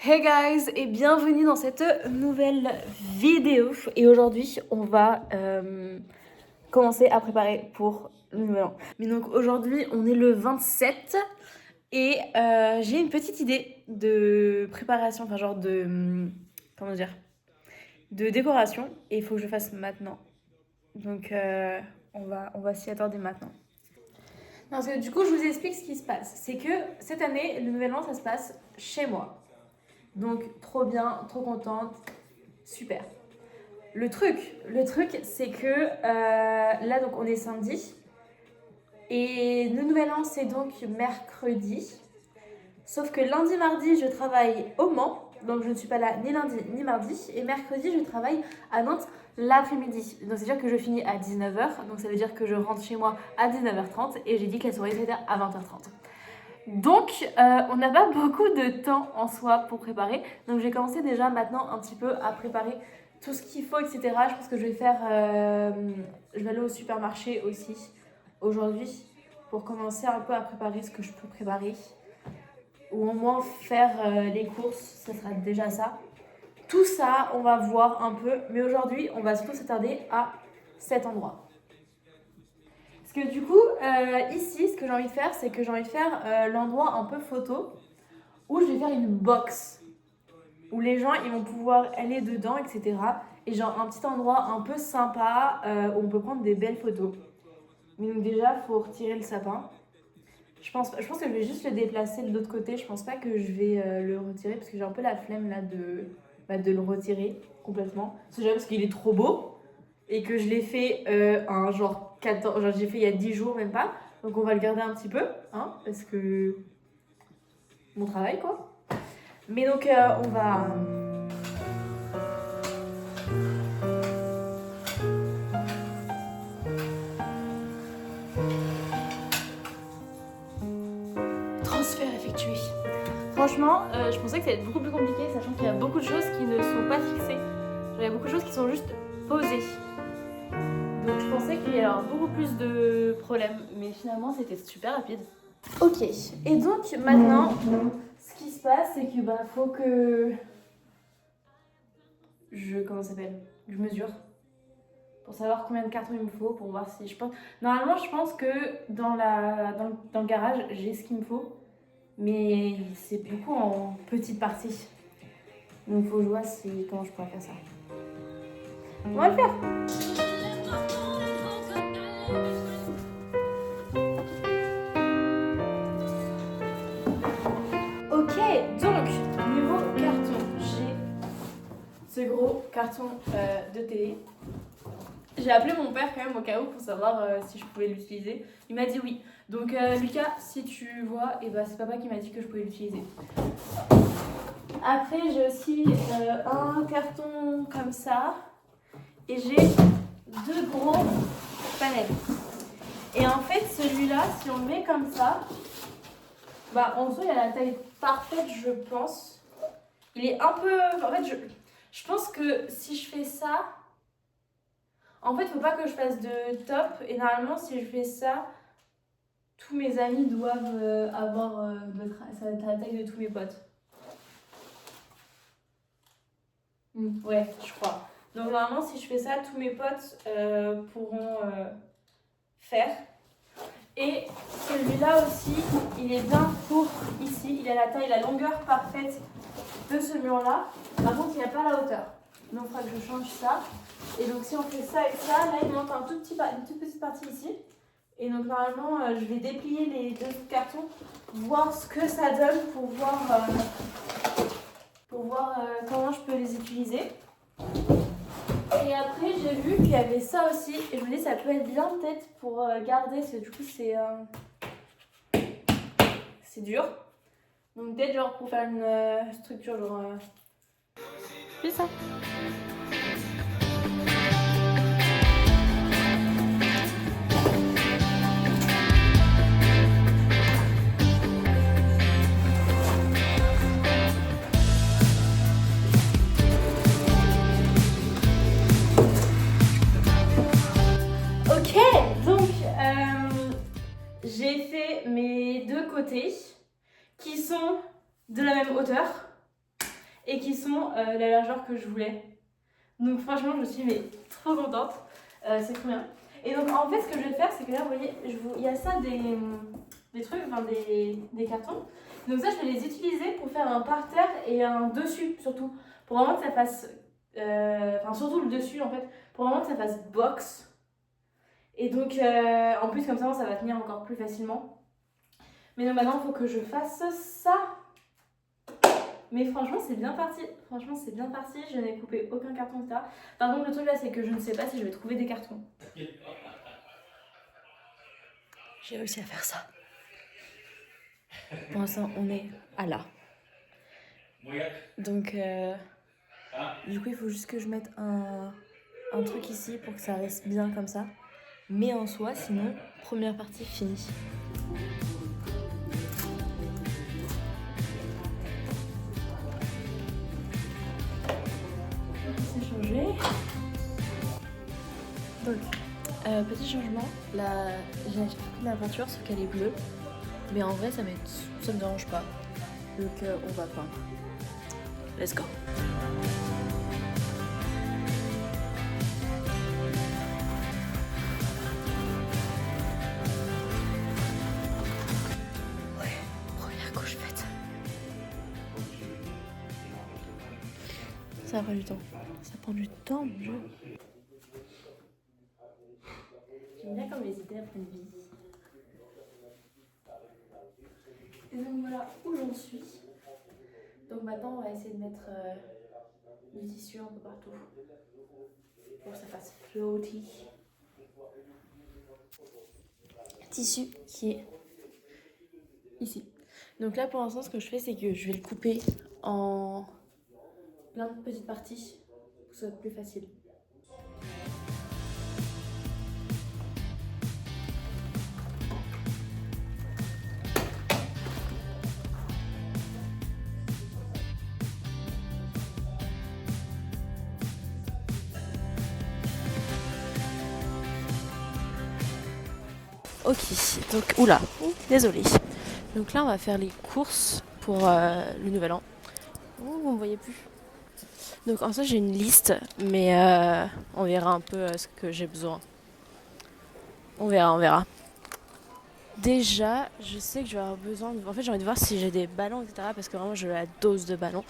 Hey guys et bienvenue dans cette nouvelle vidéo et aujourd'hui on va commencer à préparer pour le nouvel an. Mais donc aujourd'hui on est le 27 et j'ai une petite idée de préparation, enfin genre de, comment dire, de décoration et il faut que je le fasse maintenant. Donc on va s'y attendre maintenant. Non, parce que du coup je vous explique ce qui se passe. C'est que cette année le nouvel an ça se passe chez moi. Donc trop bien, trop contente, super. Le truc c'est que là donc on est samedi et le nouvel an c'est donc mercredi. Sauf que lundi, mardi je travaille au Mans, donc je ne suis pas là ni lundi ni mardi. Et mercredi je travaille à Nantes l'après-midi. Donc c'est-à-dire que je finis à 19h, donc ça veut dire que je rentre chez moi à 19h30 et j'ai dit que la soirée serait à 20h30. Donc, on n'a pas beaucoup de temps en soi pour préparer. Donc, j'ai commencé déjà maintenant un petit peu à préparer tout ce qu'il faut, etc. Je pense que je vais faire... je vais aller au supermarché aussi aujourd'hui pour commencer un peu à préparer ce que je peux préparer. Ou au moins faire les courses, ça sera déjà ça. Tout ça, on va voir un peu. Mais aujourd'hui, on va surtout s'attarder à cet endroit. Parce que du coup, ici, ce que j'ai envie de faire, c'est que j'ai envie de faire l'endroit un peu photo où je vais faire une box où les gens ils vont pouvoir aller dedans, etc. Et genre un petit endroit un peu sympa où on peut prendre des belles photos. Mais donc déjà, il faut retirer le sapin. Je pense que je vais juste le déplacer de l'autre côté. Je pense pas que je vais le retirer parce que j'ai un peu la flemme là de le retirer complètement. C'est déjà parce qu'il est trop beau et que je l'ai fait un genre 14, genre j'ai fait il y a 10 jours même pas. Donc on va le garder un petit peu, hein, parce que mon travail quoi. Mais donc on va... Transfert effectué. Franchement, je pensais que ça allait être beaucoup plus compliqué, sachant qu'il y a beaucoup de choses qui ne sont pas fixées. Genre, il y a beaucoup de choses qui sont juste posées. Donc je pensais qu'il y allait avoir beaucoup plus de problèmes, mais finalement c'était super rapide. Ok, et donc maintenant, ce qui se passe, c'est que faut que comment ça s'appelle, je mesure pour savoir combien de cartons il me faut, pour voir si je pense. Normalement, je pense que dans le garage, j'ai ce qu'il me faut, mais c'est beaucoup en petite partie. Donc faut que je vois comment je pourrais faire ça. On va le faire. Ok, donc niveau carton, j'ai ce gros carton de télé. J'ai appelé mon père quand même au cas où pour savoir si je pouvais l'utiliser. Il m'a dit oui. Donc Lucas, si tu vois, c'est papa qui m'a dit que je pouvais l'utiliser. Après j'ai aussi un carton comme ça. Et j'ai 2 gros panels. Et en fait celui-là, si on le met comme ça, en dessous il a la taille parfaite je pense. Il est un peu... En fait je pense que si je fais ça... En fait, il ne faut pas que je fasse de top. Et normalement, si je fais ça, tous mes amis doivent avoir la taille de tous mes potes. Ouais, je crois. Donc normalement, si je fais ça, tous mes potes pourront faire. Et celui-là aussi, il est bien court ici. Il a la longueur parfaite de ce mur-là. Par contre, il n'y a pas la hauteur. Donc il faudra que je change ça. Et donc si on fait ça et ça, là il manque une toute petite partie ici. Et donc normalement je vais déplier les 2 cartons, voir ce que ça donne pour voir comment je peux les utiliser. Et après j'ai vu qu'il y avait ça aussi et je me dis ça peut être bien peut-être pour garder, parce que du coup c'est dur. Donc peut-être genre pour faire une structure genre... C'est ça. J'ai fait mes 2 côtés qui sont de la même hauteur. et qui sont la largeur que je voulais. Donc franchement je suis mais trop contente, c'est trop bien. Et donc en fait ce que je vais faire c'est que là vous voyez, il y a ça des trucs, enfin des cartons. Donc ça je vais les utiliser pour faire un parterre et un dessus surtout, pour vraiment que ça fasse, enfin surtout le dessus en fait, pour vraiment que ça fasse box. Et donc en plus comme ça va tenir encore plus facilement. Mais donc maintenant il faut que je fasse ça. Mais franchement c'est bien parti, je n'ai coupé aucun carton etc. Par contre le truc là c'est que je ne sais pas si je vais trouver des cartons. J'ai réussi à faire ça. Pour l'instant on est à là. Donc du coup il faut juste que je mette un truc ici pour que ça reste bien comme ça. Mais en soi sinon première partie finie. C'est changé. Donc, petit changement, j'ai acheté la peinture sauf qu'elle est bleue. Mais en vrai ça me dérange pas. Donc on va peindre. Let's go. Ouais, première couche faite. Ça prend du temps. Ça prend du temps, mon Dieu. J'aime bien quand mes idées prennent vie. Et donc voilà où j'en suis. Donc maintenant on va essayer de mettre du tissu un peu partout pour que ça fasse floaty. Tissu qui est ici. Donc là pour l'instant ce que je fais c'est que je vais le couper en plein de petites parties pour que ce soit plus facile. Ok, donc oula, désolée. Donc là on va faire les courses pour le nouvel an. Oh, vous me voyez plus. Donc en soi j'ai une liste, mais on verra un peu ce que j'ai besoin. On verra. Déjà, je sais que je vais avoir besoin En fait j'ai envie de voir si j'ai des ballons, etc. Parce que vraiment j'ai la dose de ballons.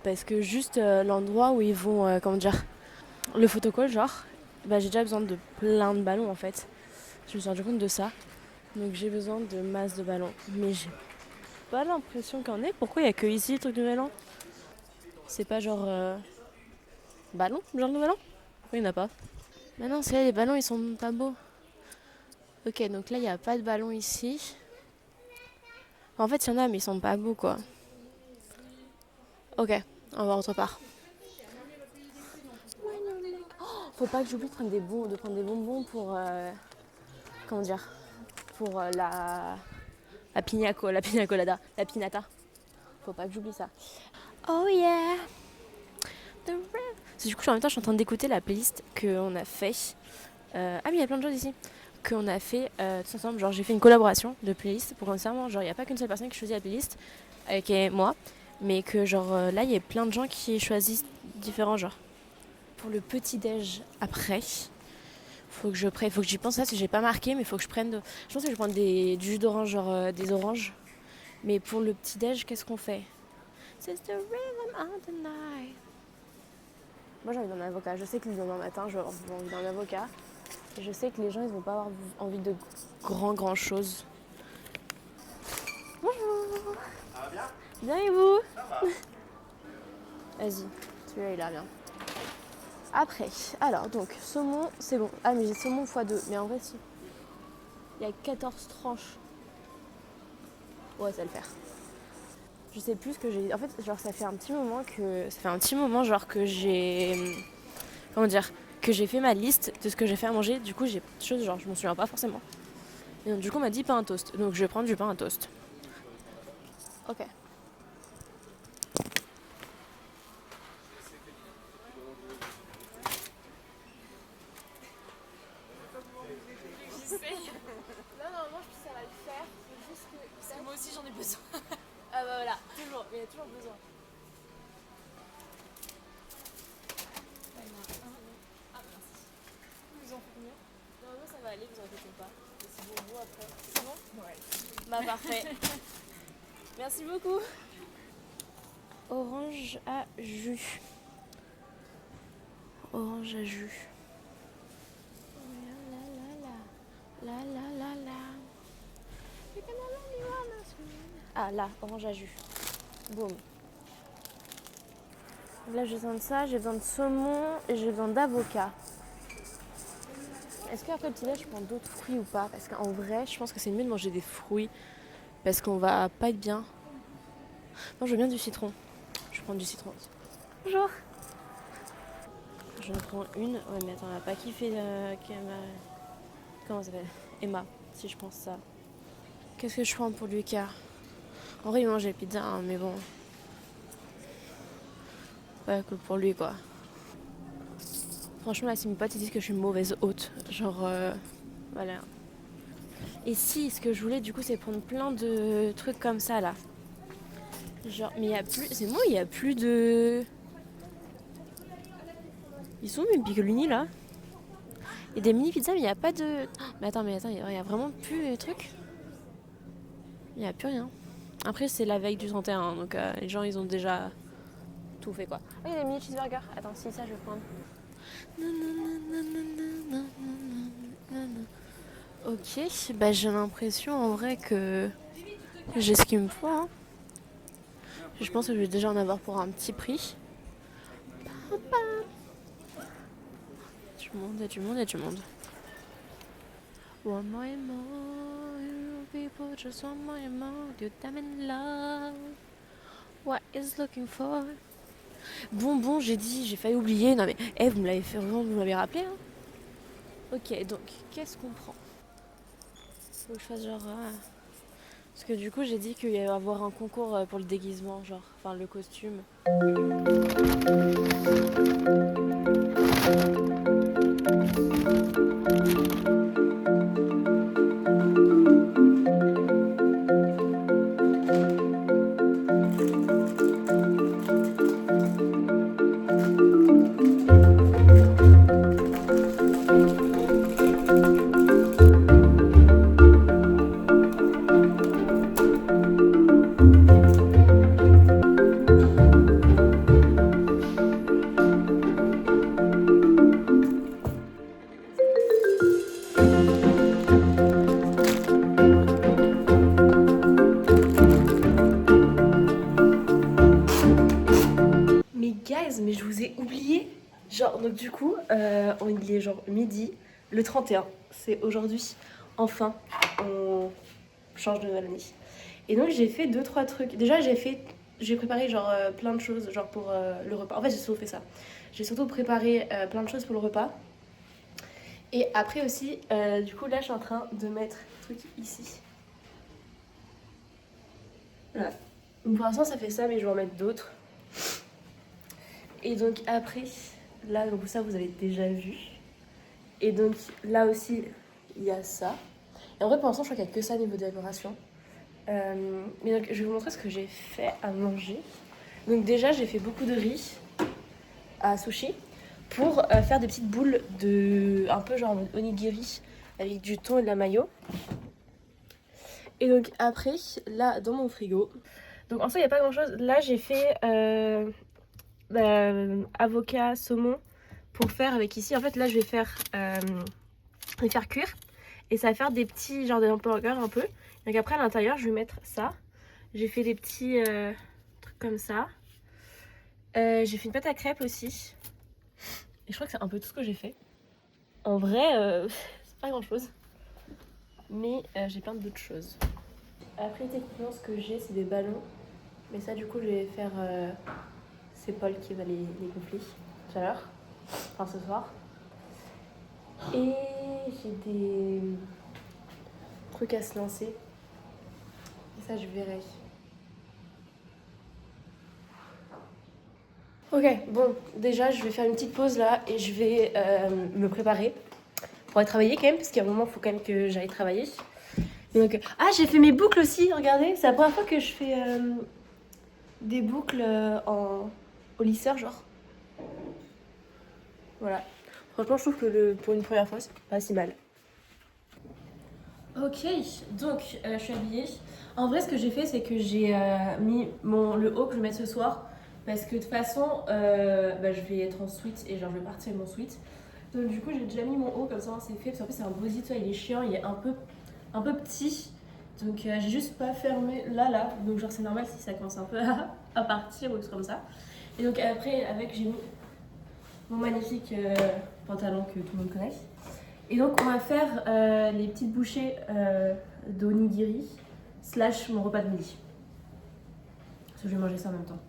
Parce que juste l'endroit où ils vont, comment dire, le photocall genre, bah j'ai déjà besoin de plein de ballons en fait. Je me suis rendu compte de ça. Donc j'ai besoin de masse de ballons. Mais j'ai pas l'impression qu'il y en ait. Pourquoi il y a que ici le truc de nouvel an? C'est pas genre ballon, genre nouvel an? Pourquoi il n'y en a pas? Mais non, c'est là, les ballons ils sont pas beaux. Ok, donc là il n'y a pas de ballon ici. En fait il y en a mais ils sont pas beaux quoi. Ok, on va autre part. Faut pas que j'oublie de prendre des bonbons pour comment dire, pour la pina colada, la pinata. Faut pas que j'oublie ça. Oh yeah. Du coup en même temps je suis en train d'écouter la playlist qu'on a fait. Ah mais il y a plein de choses ici qu'on a fait tous ensemble. Genre j'ai fait une collaboration de playlist pour concernant, genre il n'y a pas qu'une seule personne qui choisit la playlist, qui est moi, mais que genre là il y a plein de gens qui choisissent différents genres. Pour le petit déj après, faut que j'y pense là, si j'ai pas marqué, mais faut que je prenne je pense que je vais prendre du jus d'orange, genre des oranges. Mais pour le petit déj, qu'est-ce qu'on fait? C'est the rhythm of the night. Moi j'ai envie d'un avocat. Je sais que le lendemain matin, je vais avoir envie d'un avocat. Et je sais que les gens ils vont pas avoir envie de grand chose. Bonjour. Ça va bien? Bien et vous? Ça va. Vas-y, celui-là il a bien. Après, alors donc saumon, c'est bon. Ah mais j'ai saumon x2, mais en vrai si. Il y a 14 tranches. Ouais, ça va le faire. Je sais plus ce que j'ai. En fait, genre ça fait un petit moment genre que j'ai. Comment dire? Que j'ai fait ma liste de ce que j'ai fait à manger. Du coup, j'ai des choses genre je m'en souviens pas forcément. Et donc, du coup, on m'a dit pain à toast. Donc, je vais prendre du pain à toast. Ok. Non, normalement, je pense que ça va le faire. C'est juste que. Parce que moi aussi, j'en ai besoin. Ah bah voilà, toujours. Il y a toujours besoin. parfait. Merci beaucoup. Orange à jus. Orange à jus. La la la la. Ah là, orange à jus. Boum. Là j'ai besoin de ça, j'ai besoin de saumon et j'ai besoin d'avocat. Est-ce qu'après le petit-déj je prends d'autres fruits ou pas? Parce qu'en vrai je pense que c'est mieux de manger des fruits. Parce qu'on va pas être bien. Non, je veux bien du citron. Je vais prendre du citron. Bonjour. Je prends une. Ouais mais attends, elle a pas kiffé comment ça s'appelle? Emma, si je pense ça. Qu'est-ce que je prends pour Lucas? En vrai il mange les pizzas hein, mais bon. Pas que pour lui quoi. Franchement là si mes potes ils disent que je suis une mauvaise hôte. Genre voilà. Et si ce que je voulais du coup c'est prendre plein de trucs comme ça là. Genre mais il y a plus. C'est moi il y a plus de. Ils sont mes piccolini là. Il y a des mini pizzas mais il n'y a pas de. Mais attends, il y a vraiment plus de trucs. Il n'y a plus rien. Après c'est la veille du 31 donc les gens ils ont déjà tout fait quoi. Oh il y a des mini cheeseburgers. Attends si ça je vais prendre. Ok, bah j'ai l'impression en vrai que j'ai ce qu'il me faut. Hein. Je pense que je vais déjà en avoir pour un petit prix. Du monde, il y a du monde, il y a du monde. One more and more, you people just one more and more, do them in love. What is looking for? Bon, j'ai failli oublier. Non mais, vous me l'avez fait vraiment, vous m'avez rappelé. Hein. Ok, donc, qu'est-ce qu'on prend? Faut que je fasse genre. Parce que du coup, j'ai dit qu'il y allait avoir un concours pour le déguisement, genre, enfin le costume. Mais je vous ai oublié. Genre, donc du coup, il est genre midi, le 31. C'est aujourd'hui. Enfin, on change de nouvelle année. Et donc j'ai fait 2-3 trucs. Déjà j'ai préparé genre plein de choses genre pour le repas. En fait j'ai surtout fait ça. J'ai surtout préparé plein de choses pour le repas. Et après aussi, du coup là je suis en train de mettre le truc ici. Voilà. Donc pour l'instant ça fait ça mais je vais en mettre d'autres. Et donc après, là, donc ça vous avez déjà vu. Et donc là aussi, il y a ça. Et en vrai, pour l'instant, je crois qu'il n'y a que ça niveau décoration. Mais donc, je vais vous montrer ce que j'ai fait à manger. Donc déjà, j'ai fait beaucoup de riz à sushi pour faire des petites boules de un peu genre en mode onigiri avec du thon et de la mayo. Et donc après, là, dans mon frigo. Donc en soi, il n'y a pas grand-chose. Là, j'ai fait avocat, saumon pour faire avec ici. En fait, là, je vais faire cuire et ça va faire des petits genre des hamburgers un peu. Donc après, à l'intérieur, je vais mettre ça. J'ai fait des petits trucs comme ça. J'ai fait une pâte à crêpes aussi. Et je crois que c'est un peu tout ce que j'ai fait. En vrai, c'est pas grand chose. Mais j'ai plein d'autres choses. Après, techniquement, ce que j'ai, c'est des ballons. Mais ça, du coup, je vais faire... c'est Paul qui va les gonfler tout à l'heure. Enfin, ce soir. Et j'ai des trucs à se lancer. Et ça, je verrai. Ok, bon, déjà, je vais faire une petite pause là et je vais me préparer pour aller travailler quand même, parce qu'à un moment, il faut quand même que j'aille travailler. Donc, ah, j'ai fait mes boucles aussi, regardez. C'est la première fois que je fais des boucles au lisseur, genre. Voilà. Franchement, je trouve que pour une première fois, c'est pas si mal. Ok, donc je suis habillée. En vrai, ce que j'ai fait, c'est que j'ai mis le haut que je vais mettre ce soir. Parce que de toute façon, je vais être en sweat et genre je vais partir avec mon sweat. Donc du coup, j'ai déjà mis mon haut comme ça, c'est fait. Parce qu'en fait, c'est un body, toi, il est chiant, il est un peu petit. Donc j'ai juste pas fermé là. Donc genre c'est normal si ça commence un peu à partir ou comme ça. Et donc après, j'ai mis mon magnifique pantalon que tout le monde connaît. Et donc on va faire les petites bouchées d'onigiri / mon repas de midi. Parce que je vais manger ça en même temps.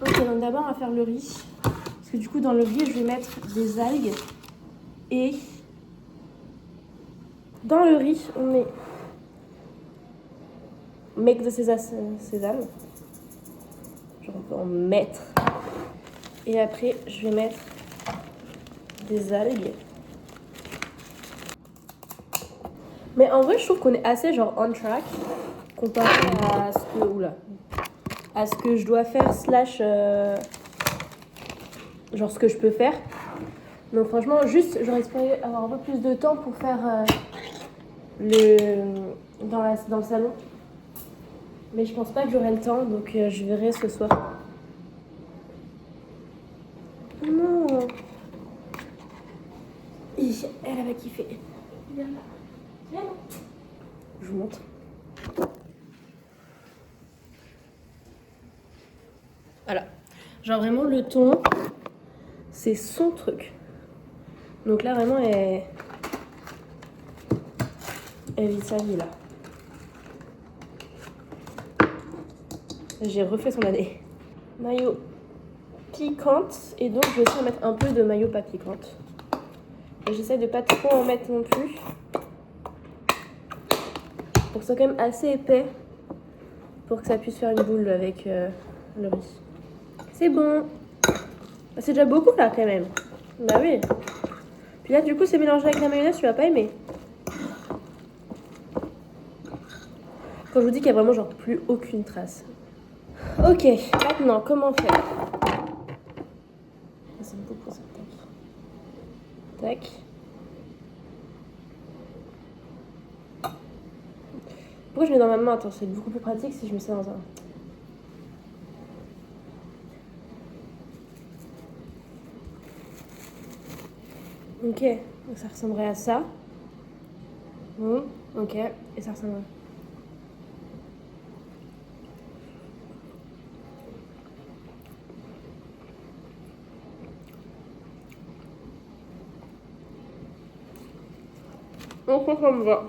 Ok, donc d'abord on va faire le riz. Parce que du coup dans le riz je vais mettre des algues. Et dans le riz on met make de sésame. Genre on peut en mettre. Et après je vais mettre des algues. Mais en vrai, je trouve qu'on est assez genre on track comparé à ce que je dois faire / genre ce que je peux faire. Donc franchement, juste j'aurais espéré avoir un peu plus de temps pour faire dans le salon. Mais je pense pas que j'aurai le temps, donc je verrai ce soir. Non. Elle avait kiffé. Viens là. Viens là. Je vous montre. Voilà. Genre vraiment le ton, c'est son truc. Donc là vraiment elle vit sa vie là. J'ai refait son année. Maillot piquante et donc je vais aussi en mettre un peu de maillot pas piquante. Et j'essaie de pas trop en mettre non plus. Pour que ce soit quand même assez épais pour que ça puisse faire une boule avec le riz. C'est bon. C'est déjà beaucoup là quand même. Bah oui. Puis là du coup c'est mélangé avec la mayonnaise, tu vas pas aimer. Quand je vous dis qu'il y a vraiment genre plus aucune trace. Ok, maintenant comment faire? C'est beaucoup ça. Tac. Pourquoi je mets dans ma main? Attends, c'est beaucoup plus pratique si je mets ça dans un... Ok, donc ça ressemblerait à ça. Bon, ok, et ça ressemblerait... Donc ça me va.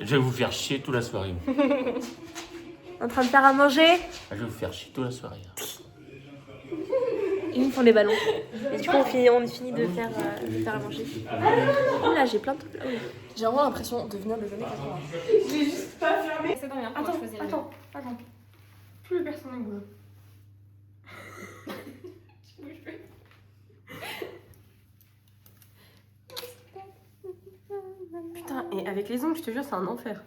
Je vais vous faire chier toute la soirée. En train de faire à manger. Je vais vous faire chier toute la soirée. Ils me font les ballons. Et du coup, on finit de faire à manger. Oh là, j'ai plein de trucs. Oh. J'ai vraiment l'impression de venir des années 80. J'ai juste pas fermé. C'est bien pour choisir. Attends. Plus personne ne bouge. Je bouge plus. Putain, et avec les ongles, je te jure, c'est un enfer.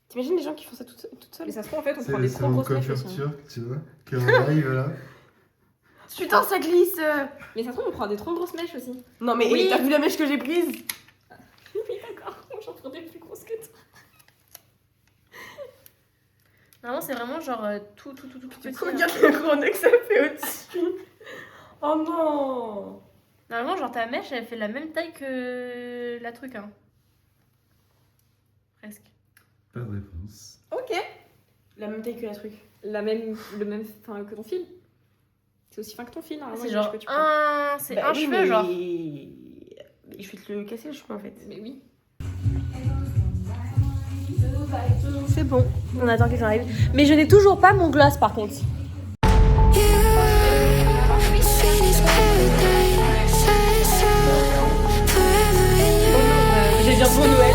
T'imagines les gens qui font ça toutes seules? Mais ça se trouve, en fait, on prend des trop une grosses mèches coiffure aussi. turque, tu vois, qu'on arrive là. Putain, ça glisse. Mais ça se trouve, on prend des trop grosses mèches aussi. Non mais Oui. t'as vu la mèche que j'ai prise? Oui, d'accord, j'en prends des plus grosses que toi. Normalement, c'est vraiment genre tout petit. Regarde le gros nez que ça fait au-dessus. Oh non. Normalement, genre ta mèche, elle fait la même taille que la truc, hein. Presque. Pas de réponse. Ok. La même taille que la truc. Le même fin que ton fil. C'est aussi fin que ton fil, normalement. C'est les genre mèches que tu prends. un cheveu, genre. Je vais te le casser le cheveu en fait. Mais oui. C'est bon, on attend qu'ils arrivent. Mais je n'ai toujours pas mon gloss par contre. J'ai bien pour Noël.